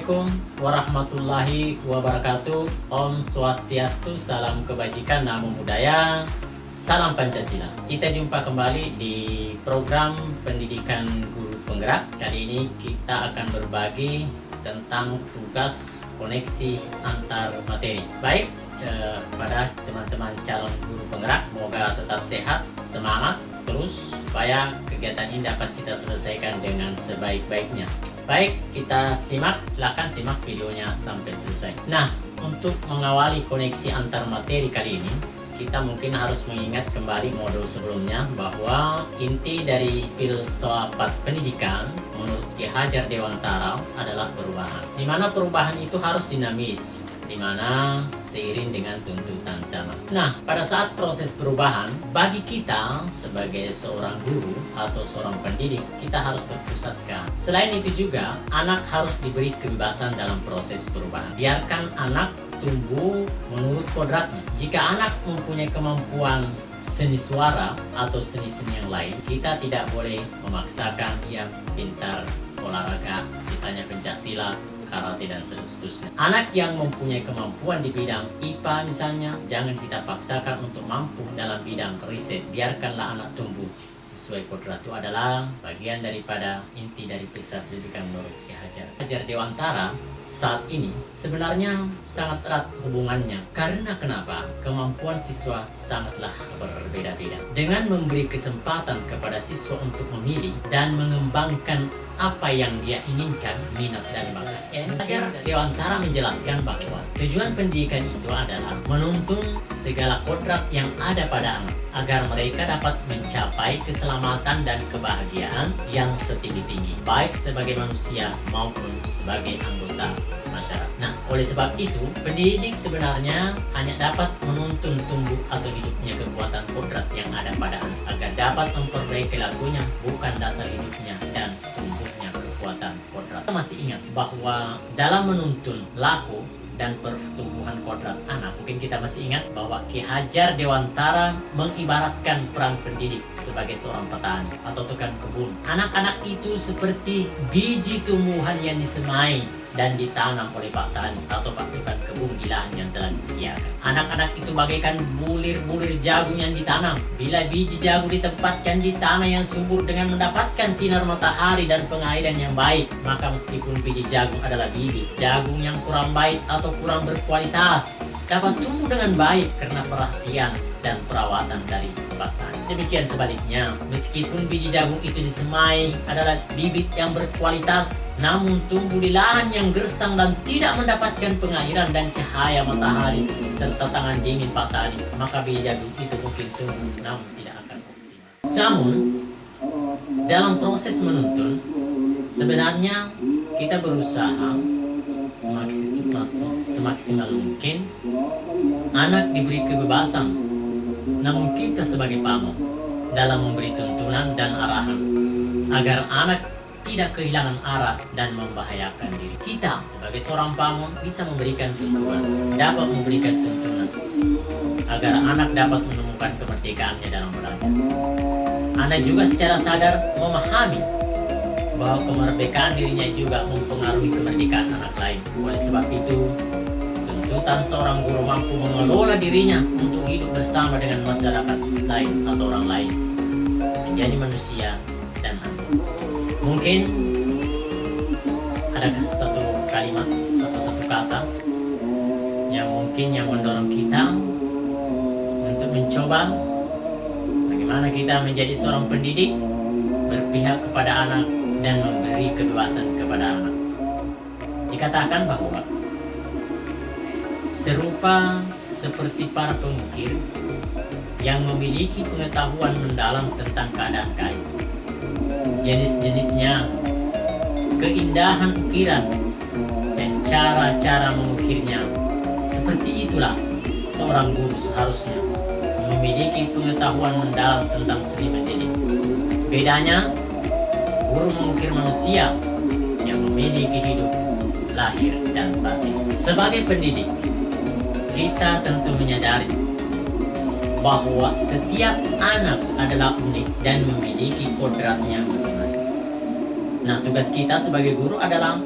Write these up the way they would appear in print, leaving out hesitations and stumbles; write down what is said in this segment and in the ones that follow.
Assalamualaikum warahmatullahi wabarakatuh. Om Swastiastu, salam kebajikan, namo buddhaya, salam Pancasila. Kita jumpa kembali di program pendidikan guru penggerak. Kali ini kita akan berbagi tentang tugas koneksi antar materi. Baik, pada teman-teman calon guru penggerak, semoga tetap sehat, semangat terus supaya kegiatan ini dapat kita selesaikan dengan sebaik-baiknya. Baik, kita silakan simak videonya sampai selesai. Nah, untuk mengawali koneksi antar materi kali ini, kita mungkin harus mengingat kembali modul sebelumnya bahwa inti dari filsafat pendidikan menurut Ki Hajar Dewantara adalah perubahan. Di mana perubahan itu harus dinamis, di mana seiring dengan tuntutan zaman. Nah, pada saat proses perubahan, bagi kita sebagai seorang guru atau seorang pendidik, kita harus berpusatkan. Selain itu juga, anak harus diberi kebebasan dalam proses perubahan. Biarkan anak tumbuh menurut kodratnya. Jika anak mempunyai kemampuan seni suara atau seni-seni yang lain, kita tidak boleh memaksakan dia pintar olahraga, misalnya pencaksilat, karate, dan seterusnya. Anak yang mempunyai kemampuan di bidang IPA misalnya, jangan kita paksakan untuk mampu dalam bidang riset. Biarkanlah anak tumbuh sesuai kodrat. Itu adalah bagian daripada inti dari filsafat pendidikan menurut Ki Hajar Dewantara. Saat ini sebenarnya sangat erat hubungannya. Karena kenapa? Kemampuan siswa sangatlah berbeda-beda. Dengan memberi kesempatan kepada siswa untuk memilih dan mengembangkan apa yang dia inginkan, minat dan bakatnya, Hajar Dewantara menjelaskan bahwa tujuan pendidikan itu adalah menuntun segala kodrat yang ada pada anak agar mereka dapat mencapai keselamatan dan kebahagiaan yang setinggi-tinggi, baik sebagai manusia maupun sebagai anggota masyarakat. Nah, oleh sebab itu, pendidik sebenarnya hanya dapat menuntun tumbuh atau hidupnya kekuatan kodrat yang ada pada anak agar dapat memperbaiki lakunya, bukan dasar hidupnya dan tumbuhnya kekuatan kodrat. Kita masih ingat bahwa dalam menuntun laku dan pertumbuhan kodrat anak, mungkin kita masih ingat bahwa Ki Hajar Dewantara mengibaratkan peran pendidik sebagai seorang petani atau tukang kebun. Anak-anak itu seperti biji tumbuhan yang disemai dan ditanam oleh Pak Tani atau Pak tukang kebun di lahan yang telah disediakan. Anak-anak itu bagaikan bulir-bulir jagung yang ditanam. Bila biji jagung ditempatkan di tanah yang subur dengan mendapatkan sinar matahari dan pengairan yang baik, maka meskipun biji jagung adalah bibit jagung yang kurang baik atau kurang berkualitas, dapat tumbuh dengan baik karena perhatian dan perawatan dari Pak Tani. Demikian sebaliknya, meskipun biji jagung itu disemai adalah bibit yang berkualitas, namun tumbuh di lahan yang gersang dan tidak mendapatkan pengairan dan cahaya matahari serta tangan dingin Pak Tani, maka biji jagung itu mungkin tumbuh namun tidak akan optimal. Namun, dalam proses menuntun, sebenarnya kita berusaha semaksimal mungkin anak diberi kebebasan. Namun kita sebagai pamong dalam memberi tuntunan dan arahan agar anak tidak kehilangan arah dan membahayakan diri. Kita sebagai seorang pamong bisa memberikan tuntunan, dapat memberikan tuntunan agar anak dapat menemukan kemerdekaannya dalam belajar. Anak juga secara sadar memahami bahwa kemerdekaan dirinya juga mempengaruhi kemerdekaan anak lain. Oleh sebab itu, tuntutan seorang guru mampu mengelola dirinya untuk hidup bersama dengan masyarakat lain atau orang lain, menjadi manusia dan anggota. Mungkin ada satu kalimat atau satu kata yang mungkin yang mendorong kita untuk mencoba bagaimana kita menjadi seorang pendidik, berpihak kepada anak dan memberi kebebasan kepada anak. Dikatakan bahwa serupa seperti para pengukir yang memiliki pengetahuan mendalam tentang keadaan kayu, jenis-jenisnya, keindahan ukiran, dan cara-cara mengukirnya. Seperti itulah seorang guru seharusnya memiliki pengetahuan mendalam tentang seni mendidik. Bedanya, guru mengukir manusia yang memiliki hidup, lahir, dan batin. Sebagai pendidik, kita tentu menyadari bahwa setiap anak adalah unik dan memiliki kodratnya masing-masing. Nah, tugas kita sebagai guru adalah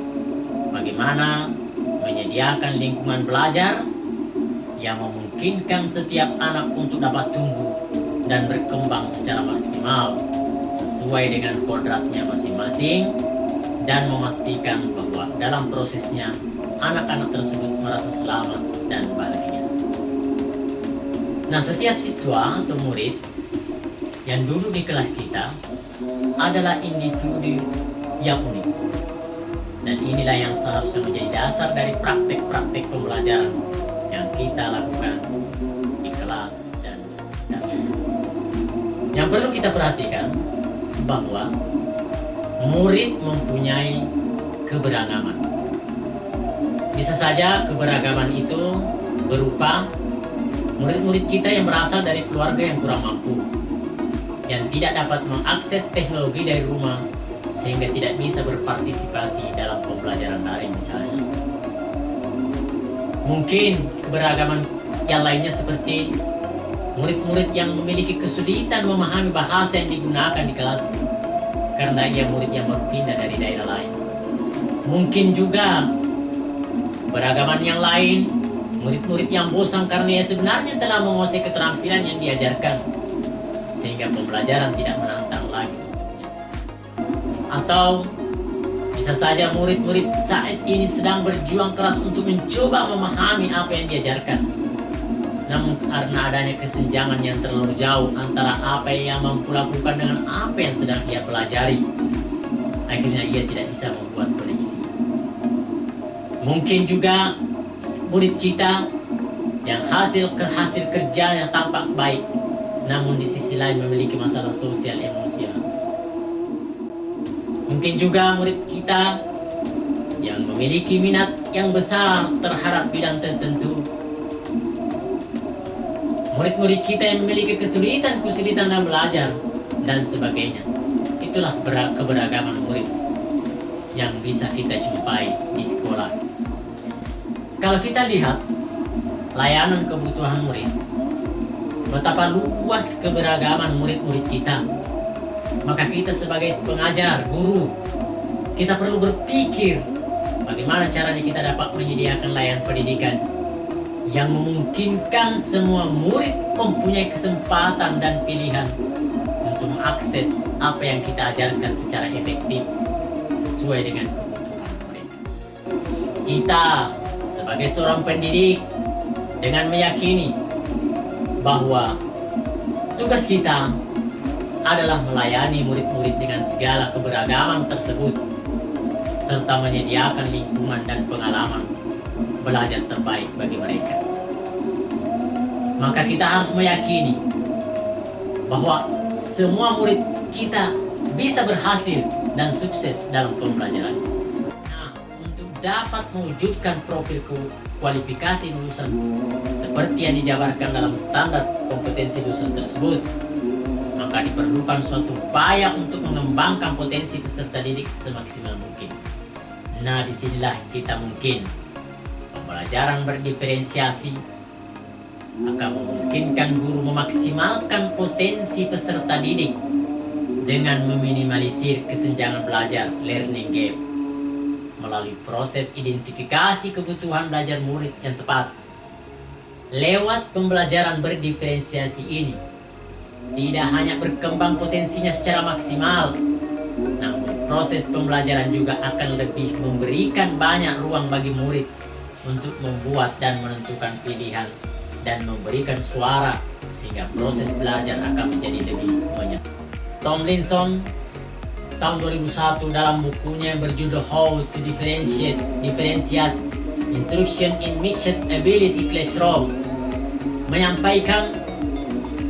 bagaimana menyediakan lingkungan belajar yang memungkinkan setiap anak untuk dapat tumbuh dan berkembang secara maksimal sesuai dengan kodratnya masing-masing, dan memastikan bahwa dalam prosesnya anak-anak tersebut merasa selamat dan bahagia. Nah, setiap siswa atau murid yang duduk di kelas kita adalah individu yang unik, dan inilah yang seharusnya menjadi dasar dari praktek-praktek pembelajaran yang kita lakukan di kelas dan di sekitar. Yang perlu kita perhatikan bahwa murid mempunyai keberagaman. Bisa saja keberagaman itu berupa murid-murid kita yang berasal dari keluarga yang kurang mampu, yang tidak dapat mengakses teknologi dari rumah sehingga tidak bisa berpartisipasi dalam pembelajaran daring misalnya. Mungkin keberagaman yang lainnya seperti murid-murid yang memiliki kesulitan memahami bahasa yang digunakan di kelas karena ia murid yang baru pindah dari daerah lain. Mungkin juga keberagaman yang lain, murid-murid yang bosan karena ia sebenarnya telah menguasai keterampilan yang diajarkan sehingga pembelajaran tidak menantang lagi untuknya. Atau bisa saja murid-murid saat ini sedang berjuang keras untuk mencoba memahami apa yang diajarkan, namun karena adanya kesenjangan yang terlalu jauh antara apa yang mampu lakukan dengan apa yang sedang ia pelajari, akhirnya ia tidak bisa membuat koneksi. Mungkin juga murid kita yang hasil kerjanya tampak baik, namun di sisi lain memiliki masalah sosial emosional. Mungkin juga murid kita yang memiliki minat yang besar terhadap bidang tertentu. Murid-murid kita yang memiliki kesulitan dalam belajar dan sebagainya. Itulah keberagaman murid yang bisa kita jumpai di sekolah. Kalau kita lihat layanan kebutuhan murid, betapa luas keberagaman murid-murid kita, maka kita sebagai pengajar, guru, kita perlu berpikir bagaimana caranya kita dapat menyediakan layanan pendidikan yang memungkinkan semua murid mempunyai kesempatan dan pilihan untuk mengakses apa yang kita ajarkan secara efektif sesuai dengan kebutuhan mereka. Kita sebagai seorang pendidik dengan meyakini bahwa tugas kita adalah melayani murid-murid dengan segala keberagaman tersebut serta menyediakan lingkungan dan pengalaman belajar terbaik bagi mereka. Maka kita harus meyakini bahwa semua murid kita bisa berhasil dan sukses dalam pembelajaran. Nah, untuk dapat mewujudkan profil kualifikasi lulusan seperti yang dijabarkan dalam standar kompetensi lulusan tersebut, maka diperlukan suatu upaya untuk mengembangkan potensi peserta didik semaksimal mungkin. Nah, disinilah kita mungkin pembelajaran berdiferensiasi akan memungkinkan guru memaksimalkan potensi peserta didik dengan meminimalisir kesenjangan belajar learning gap melalui proses identifikasi kebutuhan belajar murid yang tepat. Lewat pembelajaran berdiferensiasi ini, tidak hanya berkembang potensinya secara maksimal, namun proses pembelajaran juga akan lebih memberikan banyak ruang bagi murid untuk membuat dan menentukan pilihan dan memberikan suara sehingga proses belajar akan menjadi lebih menyenangkan. Tomlinson tahun 2001 dalam bukunya yang berjudul How to Differentiate Instruction in Mixed Ability Classroom menyampaikan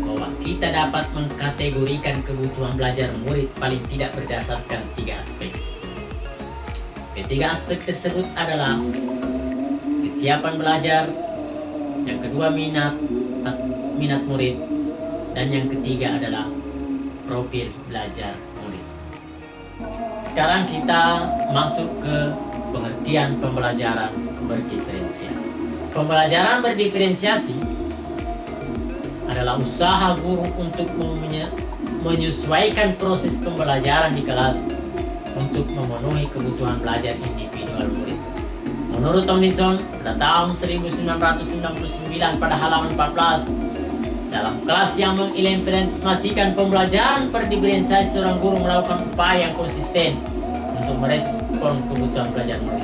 bahwa kita dapat mengkategorikan kebutuhan belajar murid paling tidak berdasarkan 3 aspek. Ketiga aspek tersebut adalah kesiapan belajar, yang kedua minat murid, dan yang ketiga adalah profil belajar murid. Sekarang kita masuk ke pengertian pembelajaran berdiferensiasi. Pembelajaran berdiferensiasi adalah usaha guru untuk menyesuaikan proses pembelajaran di kelas untuk memenuhi kebutuhan belajar individual murid. Menurut Tomlinson, pada tahun 1999 pada halaman 14, dalam kelas yang mengimplementasikan pembelajaran berdiferensiasi, seorang guru melakukan upaya yang konsisten untuk merespon kebutuhan belajar murid.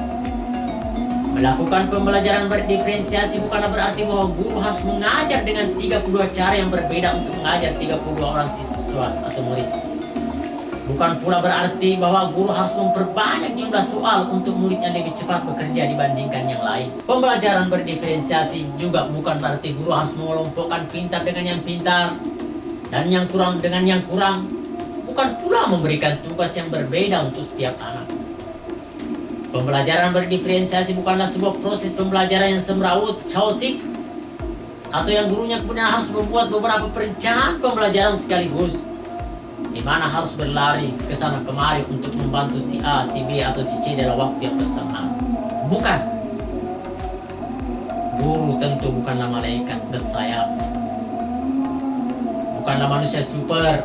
Melakukan pembelajaran berdiferensiasi bukanlah berarti bahwa guru harus mengajar dengan 32 cara yang berbeda untuk mengajar 32 orang siswa atau murid. Bukan pula berarti bahwa guru harus memperbanyak jumlah soal untuk muridnya lebih cepat bekerja dibandingkan yang lain. Pembelajaran berdiferensiasi juga bukan berarti guru harus mengelompokkan pintar dengan yang pintar dan yang kurang dengan yang kurang. Bukan pula memberikan tugas yang berbeda untuk setiap anak. Pembelajaran berdiferensiasi bukanlah sebuah proses pembelajaran yang semrawut, chaotic, atau yang gurunya kemudian harus membuat beberapa perencanaan pembelajaran sekaligus, di mana harus berlari ke sana kemari untuk membantu si A, si B, atau si C dalam waktu yang bersamaan. Bukan. Guru tentu bukanlah malaikat bersayap. Bukanlah manusia super.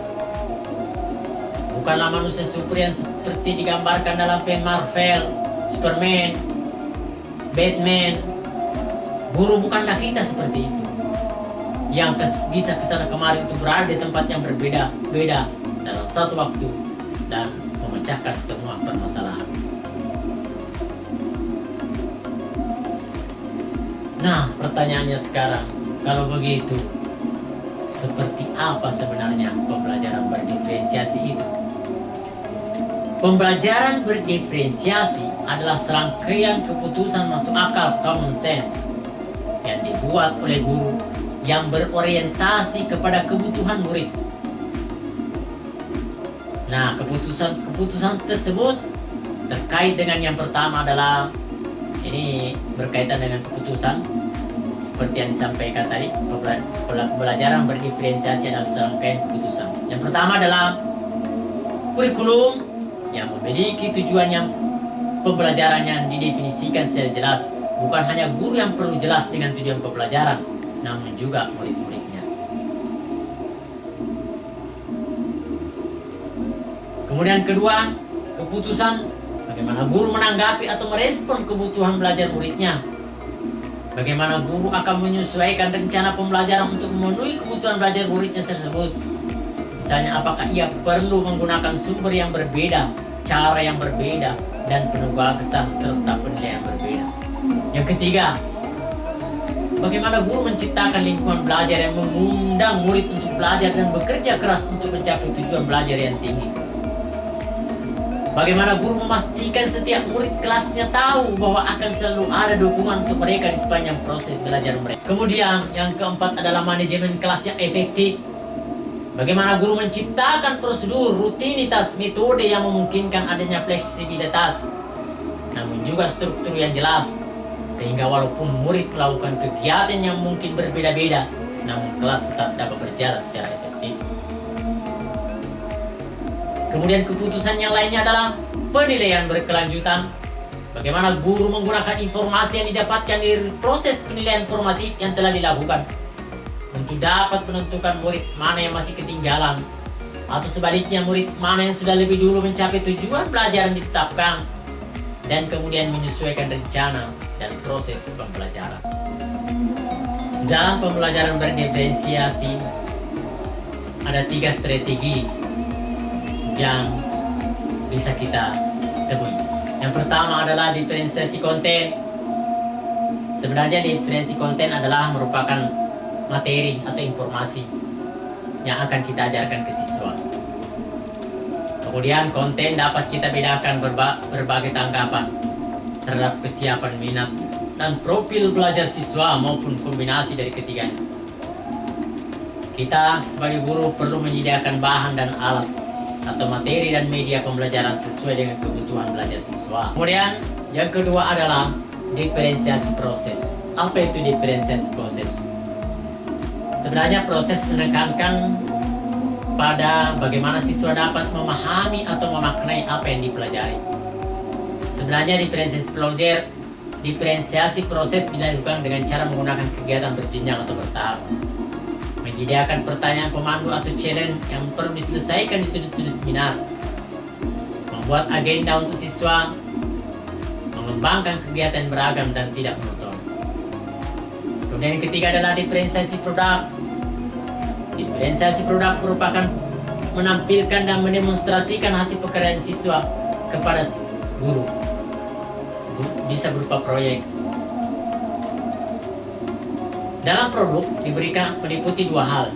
Bukanlah manusia super yang seperti digambarkan dalam film Marvel, Superman, Batman. Guru bukanlah kita seperti itu, yang bisa kesana kemari untuk berada di tempat yang berbeda-beda dalam satu waktu dan memecahkan semua permasalahan. Nah, pertanyaannya sekarang, kalau begitu, seperti apa sebenarnya pembelajaran berdiferensiasi itu? Pembelajaran berdiferensiasi adalah serangkaian keputusan masuk akal common sense yang dibuat oleh guru yang berorientasi kepada kebutuhan murid. Nah, keputusan tersebut terkait dengan yang pertama adalah, ini berkaitan dengan keputusan seperti yang disampaikan tadi. Pembelajaran berdiferensiasi adalah serangkaian keputusan. Yang pertama adalah kurikulum yang memiliki tujuan yang pembelajaran yang didefinisikan secara jelas. Bukan hanya guru yang perlu jelas dengan tujuan pembelajaran, namun juga murid-muridnya. Kemudian kedua, keputusan bagaimana guru menanggapi atau merespon kebutuhan belajar muridnya. Bagaimana guru akan menyesuaikan rencana pembelajaran untuk memenuhi kebutuhan belajar muridnya tersebut. Misalnya, apakah ia perlu menggunakan sumber yang berbeda, cara yang berbeda, dan penugasan serta penilaian yang berbeda. Yang ketiga, bagaimana guru menciptakan lingkungan belajar yang mengundang murid untuk belajar dan bekerja keras untuk mencapai tujuan belajar yang tinggi. Bagaimana guru memastikan setiap murid kelasnya tahu bahwa akan selalu ada dukungan untuk mereka di sepanjang proses belajar mereka. Kemudian yang keempat adalah manajemen kelas yang efektif. Bagaimana guru menciptakan prosedur, rutinitas, metode yang memungkinkan adanya fleksibilitas, namun juga struktur yang jelas, sehingga walaupun murid melakukan kegiatan yang mungkin berbeda-beda, namun kelas tetap dapat berjalan secara efektif. Kemudian keputusan yang lainnya adalah penilaian berkelanjutan. Bagaimana guru menggunakan informasi yang didapatkan dari proses penilaian formatif yang telah dilakukan untuk dapat menentukan murid mana yang masih ketinggalan, atau sebaliknya murid mana yang sudah lebih dulu mencapai tujuan belajar yang ditetapkan, dan kemudian menyesuaikan rencana dan proses pembelajaran. Dalam pembelajaran berdiferensiasi ada 3 strategi yang bisa kita temui. Yang pertama adalah diferensiasi konten. Sebenarnya diferensiasi konten adalah merupakan materi atau informasi yang akan kita ajarkan ke siswa. Kemudian konten dapat kita bedakan berbagai tanggapan terhadap kesiapan minat dan profil belajar siswa maupun kombinasi dari ketiganya. Kita sebagai guru perlu menyediakan bahan dan alat atau materi dan media pembelajaran sesuai dengan kebutuhan belajar siswa. Kemudian yang kedua adalah diferensiasi proses. Apa itu diferensiasi proses? Sebenarnya proses menekankan pada bagaimana siswa dapat memahami atau memaknai apa yang dipelajari. Sebenarnya diferensiasi proses dilakukan dengan cara menggunakan kegiatan berjenjang atau bertahap. Menyediakan pertanyaan pemandu atau challenge yang perlu diselesaikan di sudut-sudut minat. Membuat agenda untuk siswa. mengembangkan kegiatan beragam dan tidak monoton. Kemudian yang ketiga adalah diferensiasi produk. Diferensiasi produk merupakan menampilkan dan mendemonstrasikan hasil pekerjaan siswa kepada guru. Bisa berupa proyek. Dalam produk diberikan meliputi dua hal,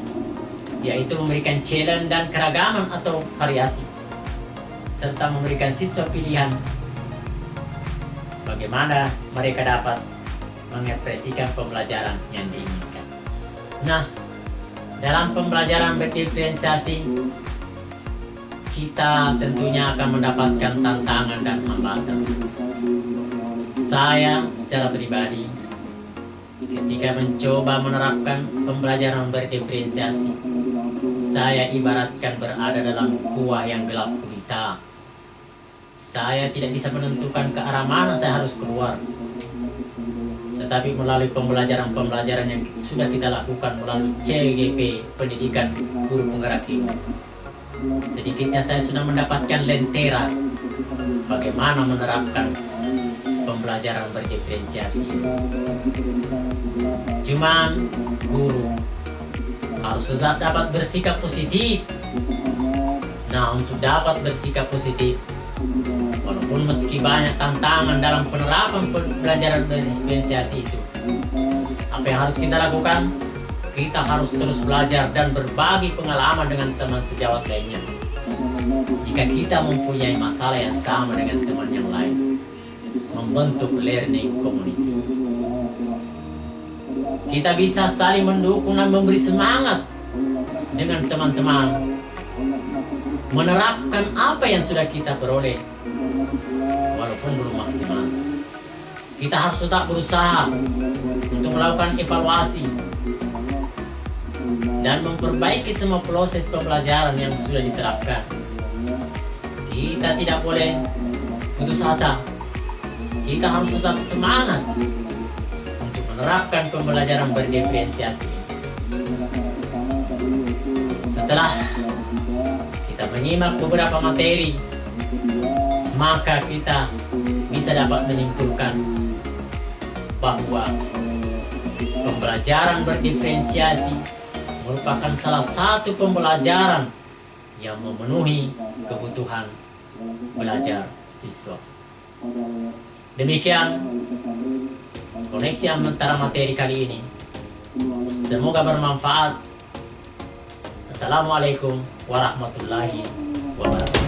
yaitu memberikan challenge dan keragaman atau variasi, serta memberikan siswa pilihan bagaimana mereka dapat mengekspresikan pembelajaran yang diinginkan. Nah, dalam pembelajaran berdiferensiasi, kita tentunya akan mendapatkan tantangan dan hambatan. Saya secara pribadi, ketika mencoba menerapkan pembelajaran berdiferensiasi, saya ibaratkan berada dalam gua yang gelap gulita. Saya tidak bisa menentukan ke arah mana saya harus keluar. Tetapi melalui pembelajaran yang sudah kita lakukan melalui CGP, Pendidikan Guru Penggerak Hidup, sedikitnya saya sudah mendapatkan lentera bagaimana menerapkan pembelajaran berdiferensiasi. Cuman guru harus tetap dapat bersikap positif. Nah, untuk dapat bersikap positif, walaupun meski banyak tantangan dalam penerapan pembelajaran berdiferensiasi itu, apa yang harus kita lakukan? Kita harus terus belajar dan berbagi pengalaman dengan teman sejawat lainnya. Jika kita mempunyai masalah yang sama dengan teman yang lain, membentuk learning community. Kita bisa saling mendukung dan memberi semangat dengan teman-teman menerapkan apa yang sudah kita peroleh walaupun belum maksimal. Kita harus tetap berusaha untuk melakukan evaluasi dan memperbaiki semua proses pembelajaran yang sudah diterapkan. Kita tidak boleh putus asa. Kita harus tetap semangat untuk menerapkan pembelajaran berdiferensiasi. Setelah kita menyimak beberapa materi, maka kita bisa dapat menyimpulkan bahwa pembelajaran berdiferensiasi merupakan salah satu pembelajaran yang memenuhi kebutuhan belajar siswa. Demikian koneksi antara materi kali ini. Semoga bermanfaat. Assalamualaikum warahmatullahi wabarakatuh.